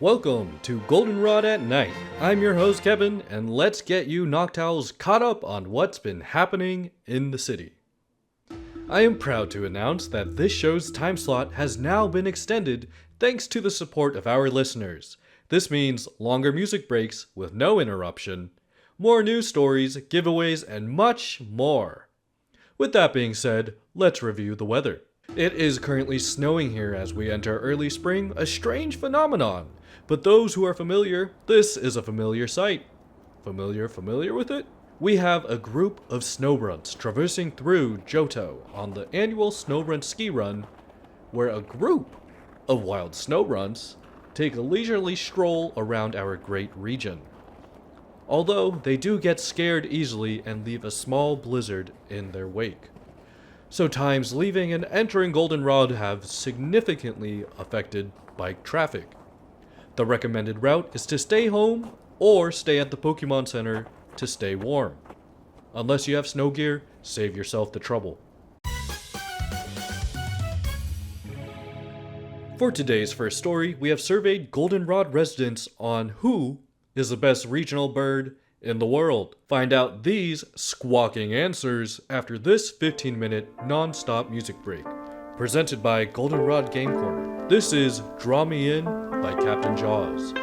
Welcome to Goldenrod at Night. I'm your host Kevin, and let's get you Noctowls caught up on what's been happening in the city. I am proud to announce that this show's time slot has now been extended thanks to the support of our listeners. This means longer music breaks with no interruption, more news stories, giveaways, and much more. With that being said, let's review the weather. It is currently snowing here as we enter early spring, a strange phenomenon. But those who are familiar, this is a familiar sight. Familiar with it? We have a group of snowrunts traversing through Johto on the annual snowrun ski run, where a group of wild snowrunts take a leisurely stroll around our great region. Although they do get scared easily and leave a small blizzard in their wake. So times leaving and entering Goldenrod have significantly affected bike traffic. The recommended route is to stay home or stay at the Pokémon Center to stay warm. Unless you have snow gear, save yourself the trouble. For today's first story, we have surveyed Goldenrod residents on who is the best regional bird in the world. Find out these squawking answers after this 15-minute non-stop music break. Presented by Goldenrod Game Corner. This is Draw Me In by Captain Jaws.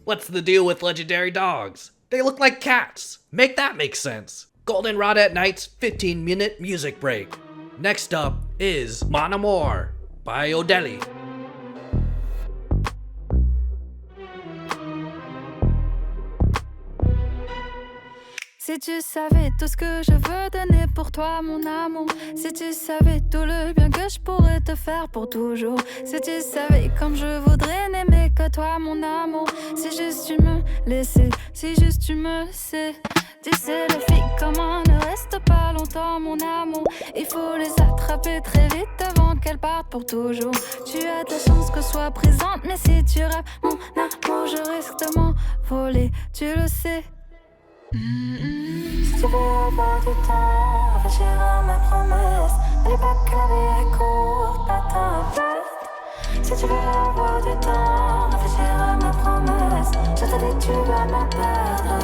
What's the deal with legendary dogs? They look like cats. Make that make sense. Goldenrod at Night's 15-minute music break. Next up is Mon Amour by Eleine. Si tu savais tout ce que je veux donner pour toi, mon amour. Si tu savais tout le bien que je pourrais te faire pour toujours. Si tu savais comme je voudrais n'aimer que toi, mon amour. Si juste tu me laissais, si juste tu me sais. Tu sais, les filles, comment ne reste pas pas longtemps mon amour. Il faut les attraper très vite avant qu'elles partent pour toujours. Tu as de la chance que je sois présente, mais si tu rappes mon amour, je risque de m'envoler, tu le sais. Si tu veux avoir du temps, réfléchir à mes promesses. N'oublie pas que la vie est courte, pas ta bête. Si tu veux avoir du temps, réfléchir à mes promesses. Je te dis tu vas me perdre.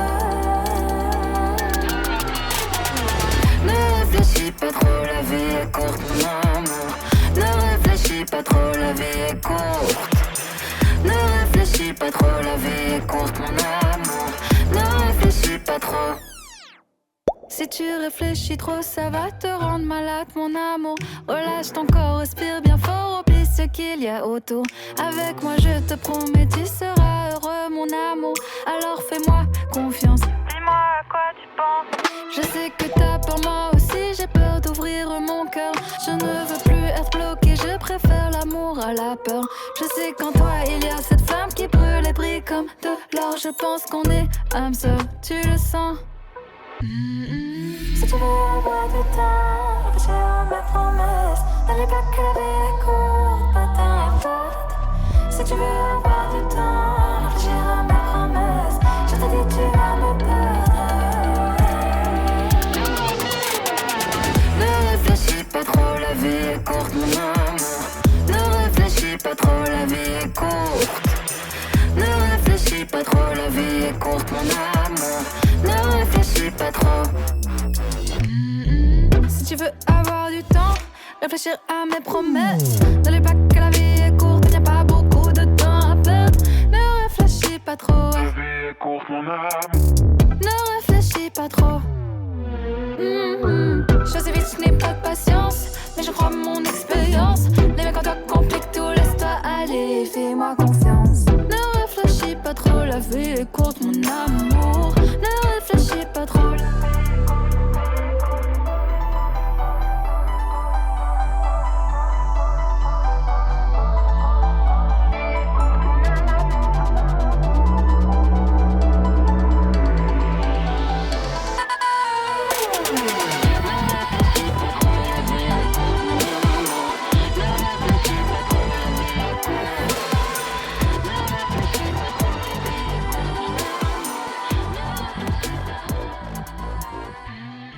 Ne réfléchis pas trop, la vie est courte mon amour. Ne réfléchis pas trop, la vie est courte. Ne réfléchis pas trop, la vie est courte mon amour. Ne réfléchis pas trop. Si tu réfléchis trop, ça va te rendre malade mon amour. Relâche ton corps, respire bien fort, oublie ce qu'il y a autour. Avec moi je te promets, tu seras heureux mon amour. Alors fais-moi confiance, dis-moi à quoi tu penses. Je sais que t'as peur, moi aussi j'ai peur d'ouvrir mon cœur. Je ne veux plus être bloqué, je préfère l'amour à la peur. Je sais qu'en toi il y a cette flamme qui brûle et brille comme de l'or. Je pense qu'on est âme sœur, tu le sens. Si tu veux avoir du temps, réfléchis à mes promesses. N'oublie pas que la vie est courte, pas t'inquiète. Si tu veux avoir du temps, réfléchis à mes promesses. Je te dis tu vas me perdre. Ne réfléchis pas trop, la vie est courte mon amour. Ne réfléchis pas trop, la vie est courte. Ne réfléchis pas trop, la vie est courte mon amour. Ne réfléchis pas trop. Si tu veux avoir du temps, réfléchir à mes promesses. N'oublie pas que la vie est courte, y'a pas beaucoup de temps à perdre. Ne réfléchis pas trop. La vie est courte mon âme. Ne réfléchis pas trop. Chose vite, je n'ai pas de patience, mais je crois mon expérience. Les mecs en toi compliquent tout, laisse-toi aller, fais-moi confiance. Ne réfléchis pas trop, la vie est courte mon amour. Ne réfléchis pas trop.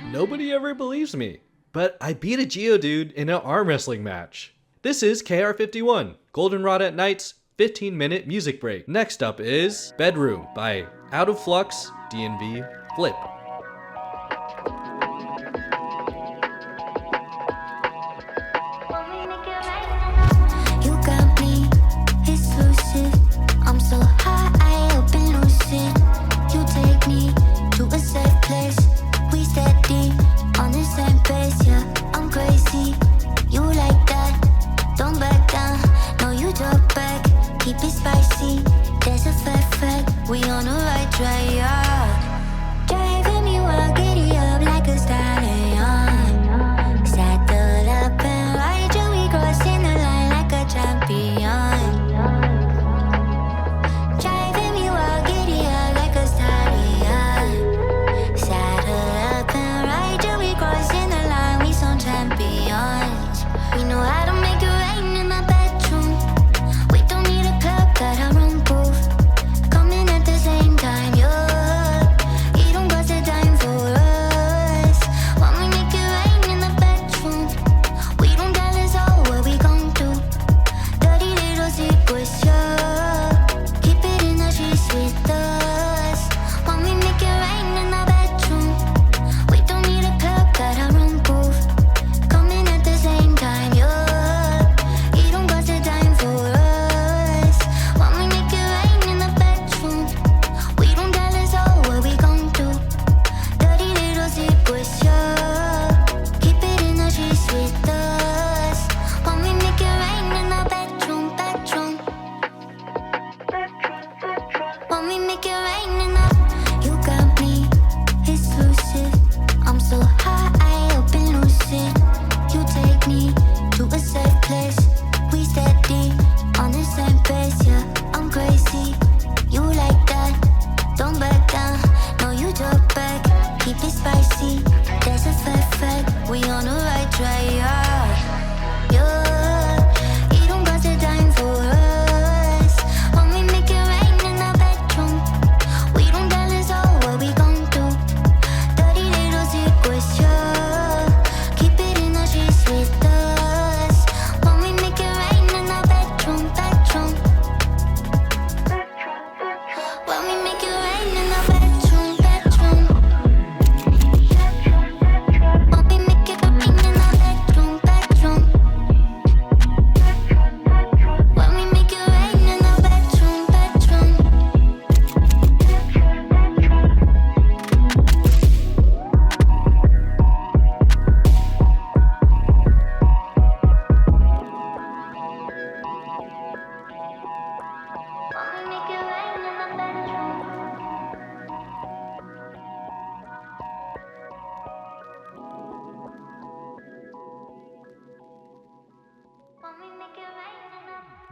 Nobody ever believes me, but I beat a Geodude in an arm wrestling match. This is KR51, Goldenrod at Night's 15-minute music break. Next up is Bedroom by Out of Flux, DNV, Flip. You got me exclusive. I'm so high, I open lucid. You take me to a safe place. We steady on the same pace, yeah. I'm crazy. You like that? Don't back down. No, you drop back. Keep it spicy. There's a fact. We on the right track, yeah. Driving me wild, giddy up like a stallion. Saddle up and ride you. We crossing the line like a champion. Driving me wild, giddy up like a stallion. Saddle up and ride you. We crossing the line. We some champions. We know how to make it rain in my bedroom. We don't need a club, got our own booth. Coming at the same time, yo.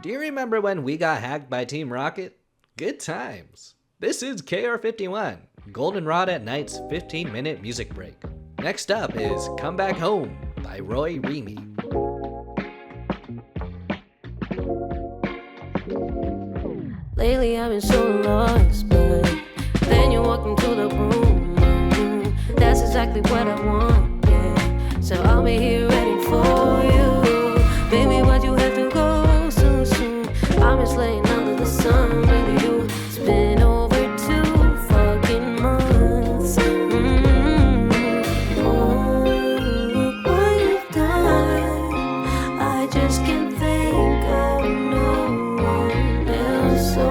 Do you remember when we got hacked by Team Rocket? Good times. This is KR51, Goldenrod at Night's 15-minute music break. Next up is Come Back Home by Roy Remy. Lately I've been so lost, but then you walk into the room. That's exactly what I want, yeah. So I'll be here ready for you. Baby, why'd you have to go so soon? I'm just laying under the sun with you. It's been over 2 fucking months. Oh, look what you've done. I just can't think of no one else. So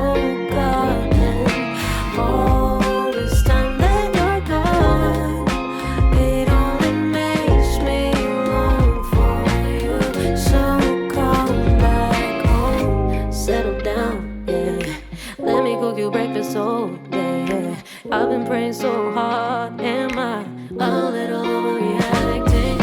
goddamn, all this time that you're gone, it only makes me long for you. So come back home, settle down, yeah. Let me cook you breakfast all day, yeah. I've been praying so hard, am I a little overreacting?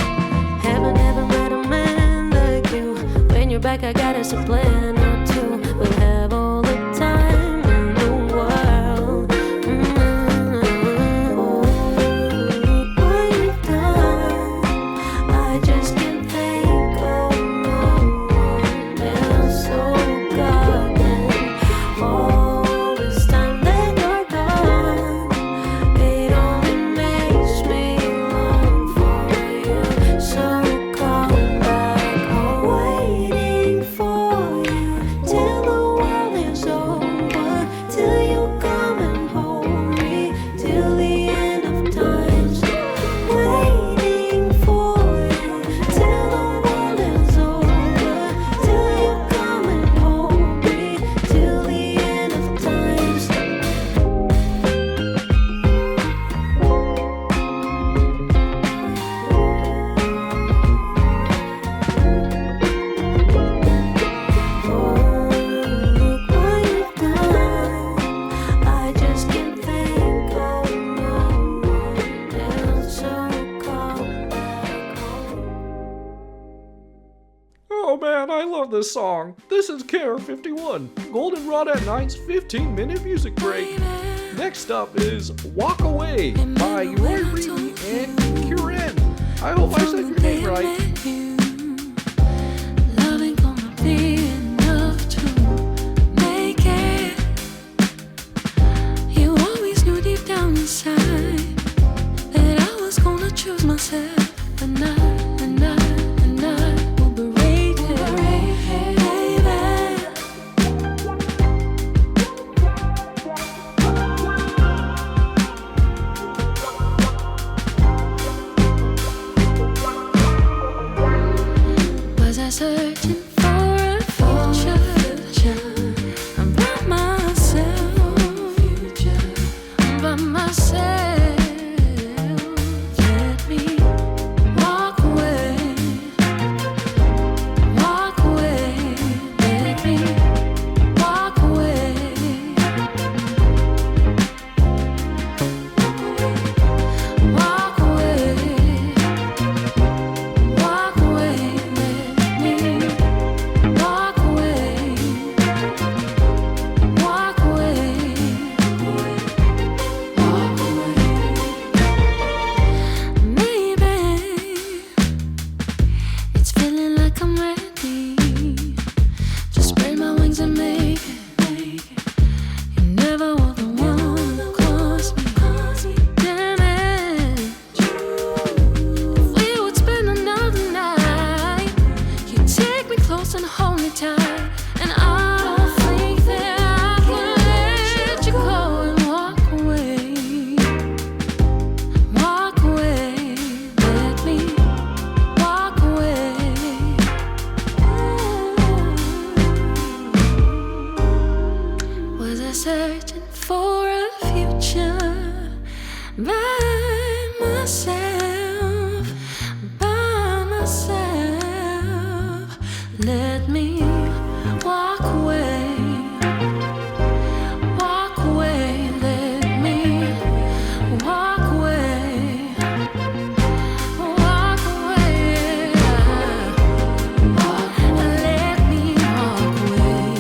Haven't ever met a man like you. When you're back, I got us a plan or two. We'll have all the time in the world. Oh, what you've done, I just can't think of no one else. So goddamn, all this time that you're gone, it only makes me long for you. So come back home, waiting for you till the world is over, till you come and hold me till the end of times. Waiting for you till the world is over, till you come and hold me till the end of times. Oh, look what you've done. I just can't think of no one else. So come back home. Oh man, I love this song. This is KR51, Goldenrod at Night's 15-minute music break. Next up is Walk Away by Roy Remy and Kieran. I hope I said your name right. Love ain't gonna be enough to make it. You always knew deep down inside that I was gonna choose myself, and I will break it, baby. Was I searching for a future? I'm by myself, by myself. Let me walk away, walk away. Let me walk away, walk away, walk away. Let me walk away, walk away, walk away. Maybe it's feeling like I'm ready. Just spread my wings and make it. You never were the one who caused me damage. If we would spend another night, you take me close and hold me tight, and I don't think that I can let you go and walk away, walk away. Let me walk away. Was I searching for a future by myself, by myself? Let me walk away, walk away. Let me walk away, walk away. Let me walk away.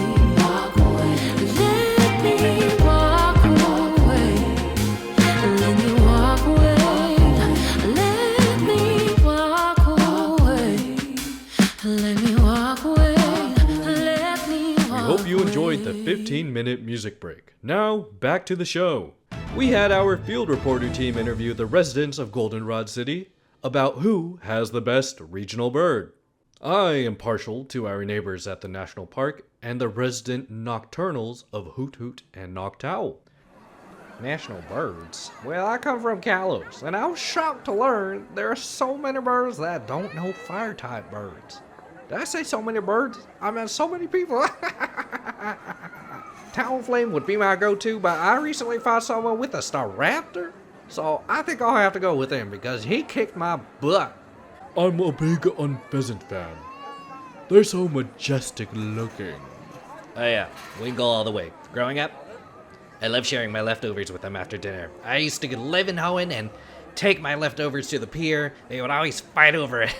enjoyed the 15-minute music break. Now, back to the show. We had our field reporter team interview the residents of Goldenrod City about who has the best regional bird. I am partial to our neighbors at the national park and the resident nocturnals of Hoot Hoot and Noctowl. National birds? Well, I come from Kalos, and I was shocked to learn there are so many birds that don't know fire-type birds. Did I say so many birds? I meant so many people. Talonflame would be my go-to, but I recently found someone with a Staraptor, so I think I'll have to go with him because he kicked my butt. I'm a big pheasant fan. They're so majestic looking. Oh yeah, Wingle all the way. Growing up, I love sharing my leftovers with them after dinner. I used to live in Hoenn and take my leftovers to the pier. They would always fight over it.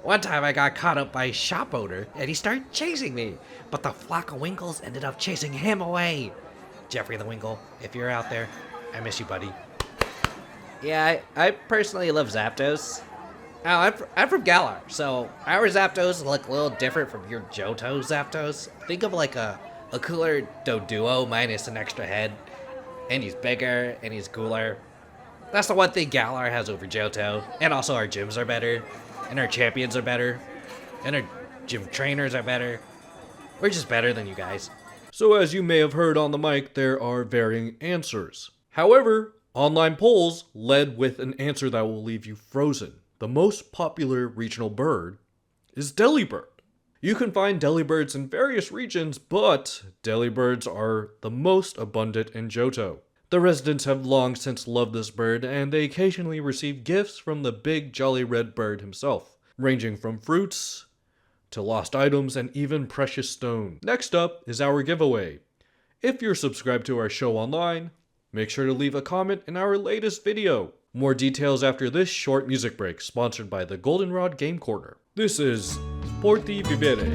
One time I got caught up by a shop owner and he started chasing me, but the flock of Winkles ended up chasing him away. Jeffrey the Winkle, if you're out there, I miss you, buddy. Yeah, I personally love Zapdos. Oh, I'm from Galar, so our Zapdos look a little different from your Johto Zapdos. Think of like a cooler Doduo minus an extra head, and he's bigger and he's cooler. That's the one thing Galar has over Johto, and also our gyms are better, and our champions are better, and our gym trainers are better. We're just better than you guys. So as you may have heard on the mic, there are varying answers. However, online polls led with an answer that will leave you frozen. The most popular regional bird is Delibird. You can find Delibirds in various regions, but Delibirds are the most abundant in Johto. The residents have long since loved this bird, and they occasionally receive gifts from the big jolly red bird himself, ranging from fruits to lost items and even precious stones. Next up is our giveaway. If you're subscribed to our show online, make sure to leave a comment in our latest video. More details after this short music break, sponsored by the Goldenrod Game Corner. This is Porti Vivere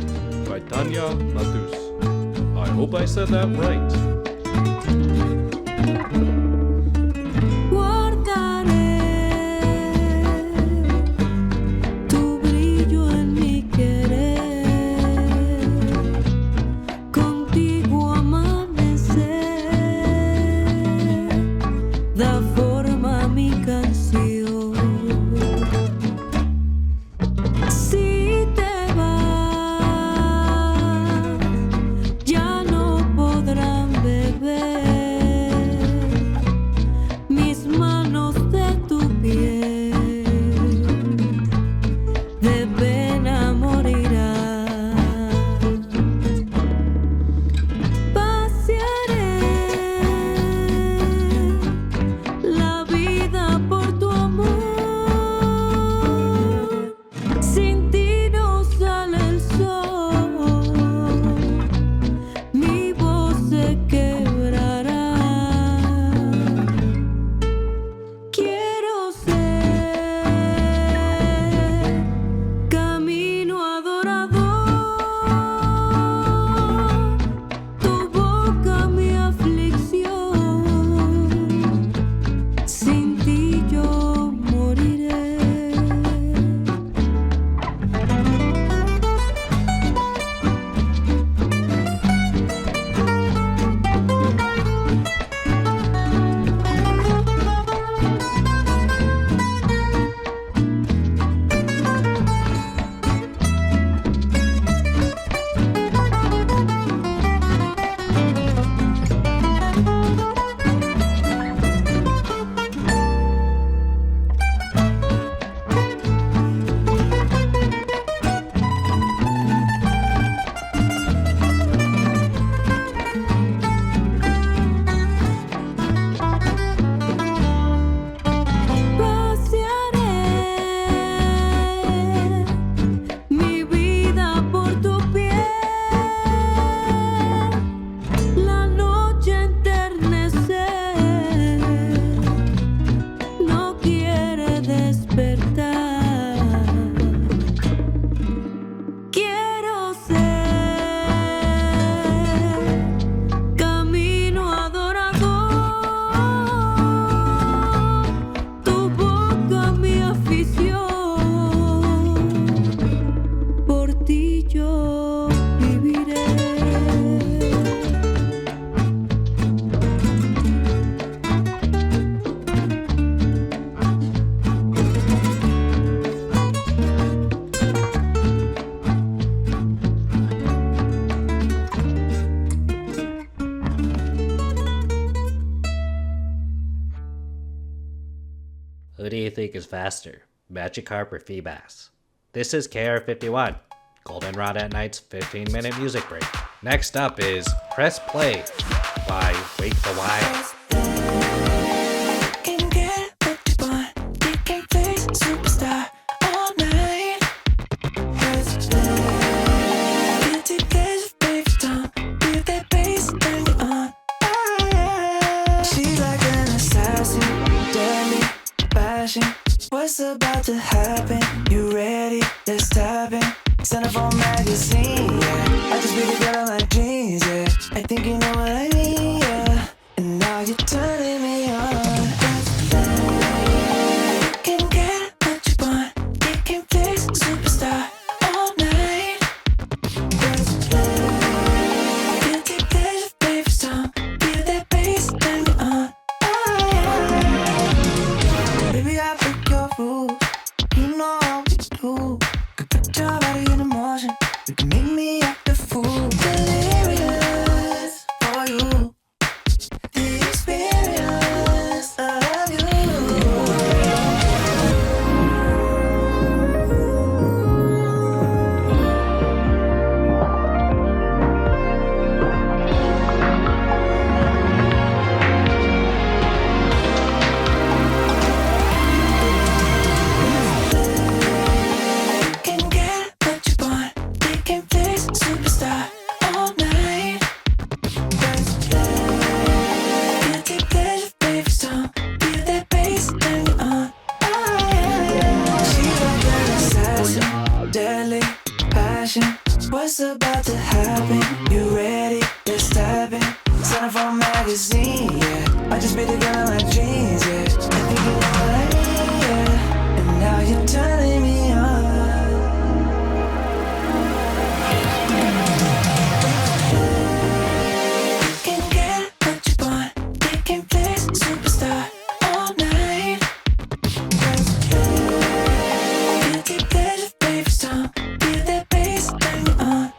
by Tanya Matus. I hope I said that right. Ya no podrán Who do you think is faster, Magikarp or Feebas? This is KR51, Goldenrod at Night's 15-minute music break. Next up is Press Play by Wake the Wild. Can get what you want. You can play superstar all night. Press play. Guilty pleasure, baby, don't feel that bass, turn it on. She's like an assassin, deadly passion. What's about to happen? You ready? Let's tap in. Centerfold magazine, yeah. I just be the girl of my dreams, yeah. I think you know what I mean, yeah. And now you're turning me on. You can get what you want. You can play superstar all night. Guilty pleasure, baby, song. Feel that bass, turn me on. Baby, I break your rules. You know how we do. Could put your body in motion. You can make me act a fool. Delirious for you. The experience of you. Can get what you want. You can play superstar all night. Guilty pleasure, baby, song. Feel that bass, turn it on. She's like an assassin, deadly passion. What's about to happen? You ready? Let's tap in. Centerfold magazine, yeah. I just be the girl of my dreams, yeah. I think you know what I mean, yeah. And now you're turning me on. Can get what you want. You can play superstar all night. Guilty pleasure, baby, song. Feel that bass, turn me on.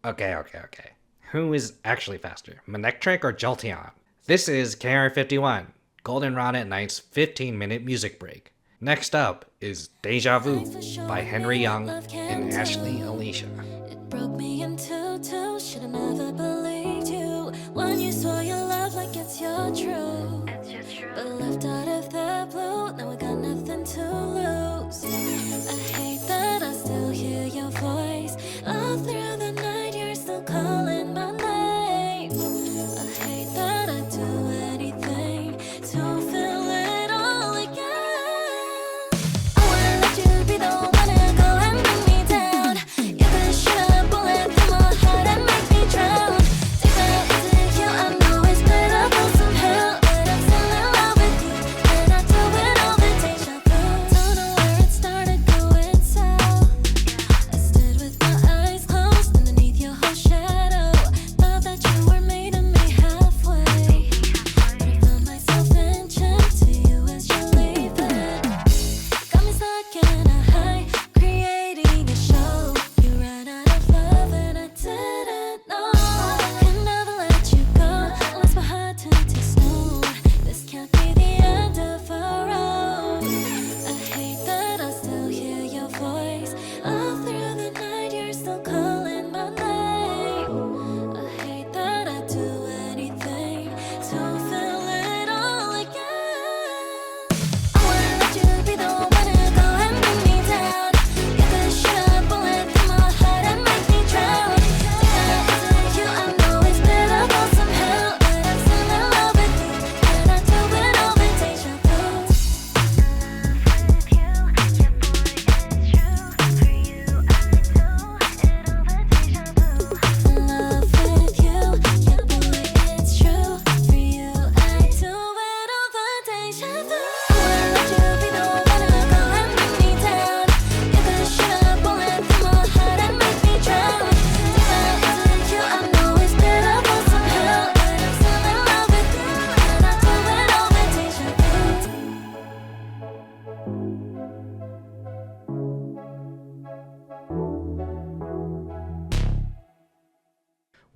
Okay. Who is actually faster, Manectric or Jolteon? This is KR51, Goldenrod at Night's 15-minute music break. Next up is Deja Vu by Henry Young and Ashley Alicia. It broke me into two. Should've never believed you when you saw your love like it's your truth. But left out of the blue, now I got nothing to lose. I hate that I still hear your voice all through the night. You're still calling my name. I hate that I do anything to feel it all again. I wanna let you be the one to go and bring me down. You're the shit a bullet through my heart and make me drown. Take that easy, you I know it's bearable somehow, but I'm still in love with you, and I do it all the deja vu. Don't know where it started, going south.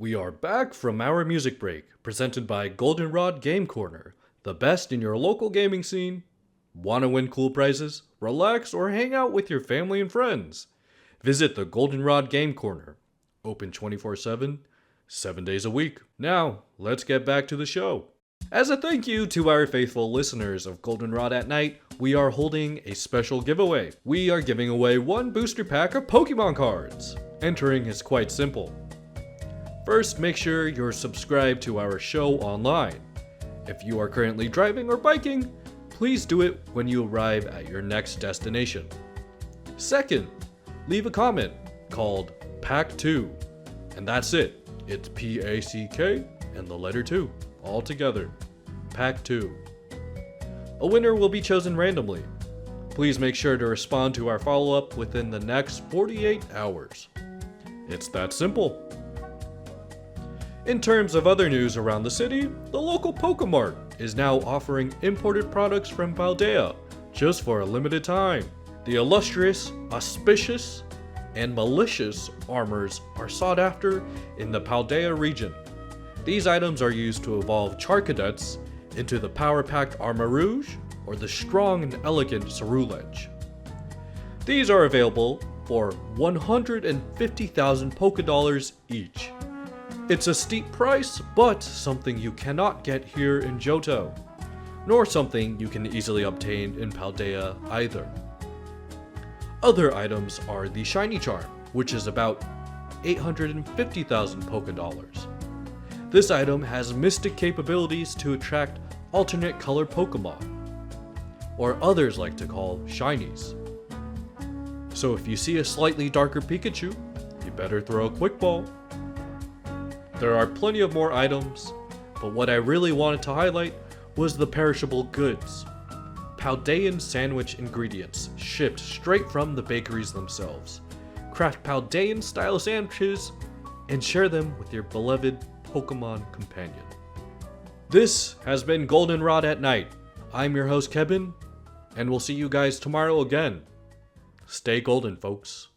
We are back from our music break, presented by Goldenrod Game Corner, the best in your local gaming scene. Want to win cool prizes, relax, or hang out with your family and friends? Visit the Goldenrod Game Corner, open 24/7, 7 days a week. Now, let's get back to the show. As a thank you to our faithful listeners of Goldenrod at Night, we are holding a special giveaway. We are giving away one booster pack of Pokémon cards. Entering is quite simple. First, make sure you're subscribed to our show online. If you are currently driving or biking, please do it when you arrive at your next destination. Second, leave a comment called Pack 2, and that's it. It's PACK and the letter 2, all together. Pack 2. A winner will be chosen randomly. Please make sure to respond to our follow-up within the next 48 hours. It's that simple. In terms of other news around the city, the local Pokémart is now offering imported products from Paldea just for a limited time. The illustrious, auspicious, and malicious armors are sought after in the Paldea region. These items are used to evolve Charcadets into the power-packed Armarouge or the strong and elegant Cerulege. These are available for 150,000 Pokédollars each. It's a steep price, but something you cannot get here in Johto, nor something you can easily obtain in Paldea either. Other items are the Shiny Charm, which is about 850,000 Pokédollars. This item has mystic capabilities to attract alternate colored Pokémon, or others like to call shinies. So if you see a slightly darker Pikachu, you better throw a quick ball. There are plenty of more items, but what I really wanted to highlight was the perishable goods. Paldean sandwich ingredients shipped straight from the bakeries themselves. Craft Paldean style sandwiches and share them with your beloved Pokemon companion. This has been Goldenrod at Night. I'm your host Kevin, and we'll see you guys tomorrow again. Stay golden, folks.